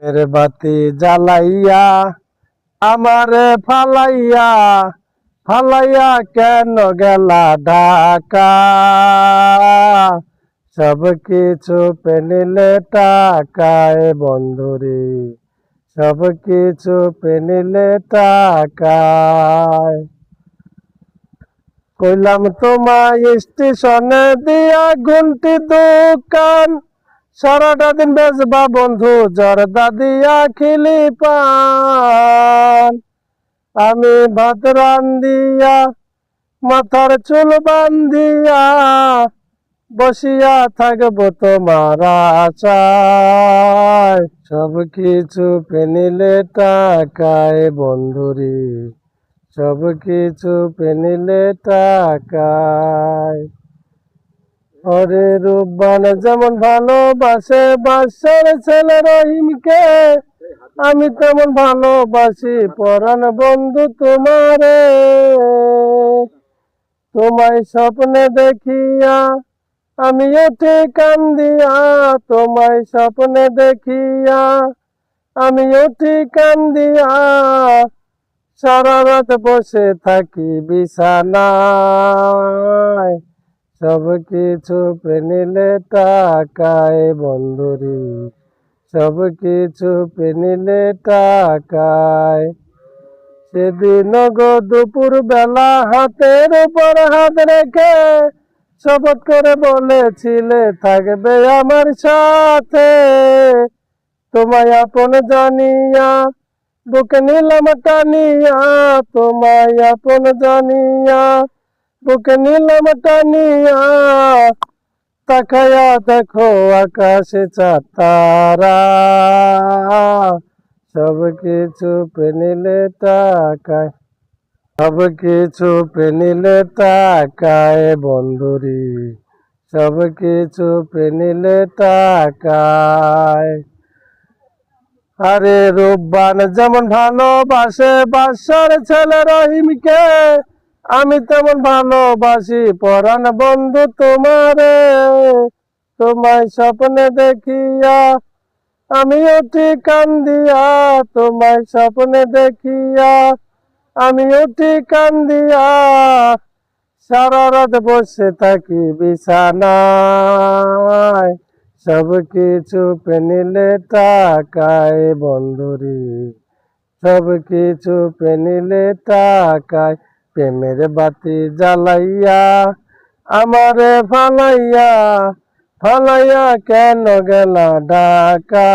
মেরে বাতি জ্বালাইয়া আমারে ফালাইয়া ফালাইয়া কেন গেলা ঢাকা। সব কিছু পেনিলে টাকায় বন্ধুরে, সব কিছু পেনিলে টাকায়। কইলাম তোমায় স্টেশনে দিয়া ঘুমটি দোকান, সারাটা দিন বেচবা বন্ধু জর্দা দিয়া খিলি পান। আমি ভাত রান্দিয়া মাথার চুল বান্ধিয়া বসিয়া থাকবো তোমার আশায়। সব কিছু পেনিলে টাকায় বন্ধুরে, সব কিছু পেনিলে টাকায়। ওরে রূপবান যেমন ভালোবাসে বাসার ছেলে রহিমকে, আমি তেমন ভালোবাসি পরাণ বন্ধু তোমারে। তোমায় স্বপ্নে দেখিয়া আমি উঠি কান্দিয়া, তোমায় স্বপ্নে দেখিয়া আমি উঠি কান্দিয়া। সারা রাত বসে থাকি বিছানায়। সব কিছু পেনিলে টাকায় বন্ধুরে, সব কিছু পেনিলে টাকায়। সেদিন গো দুপুর বেলা হাতের উপর হাত রেখে শপথ করে বলেছিলে থাকবে আমার সাথে। তোমায় আপন জানিয়া বুকে নিলাম টানিয়া, তোমায় আপন জানিয়া বুকে নিলাম টানিয়া। তাকায়া দেখো আকাশে চাঁদ তারা, সব কিছু পেনিলে টাকায়, সব কিছু পেনিলে টাকায় বন্ধুরে, সব কিছু পেনিলে টাকায়। আরে রূপবান যেমন ভালোবাসে বাসার ছেলে রহিমকে, আমি তেমন ভালোবাসি পরাণ বন্ধু তোমারে। তোমায় স্বপ্নে দেখিয়া আমি উঠি কান্দিয়া, তোমায় স্বপ্নে দেখিয়া আমি উঠি কান্দিয়া। সারা রাত বসে থাকি বিছানায়। সব কিছু পেনিলে টাকায় বন্ধুরে, সব কিছু পেনিলে টাকায়। প্রেমের বাতি জ্বালাইয়া আমারে ফালাইয়া ফালাইয়া কেন গেলা ঢাকা।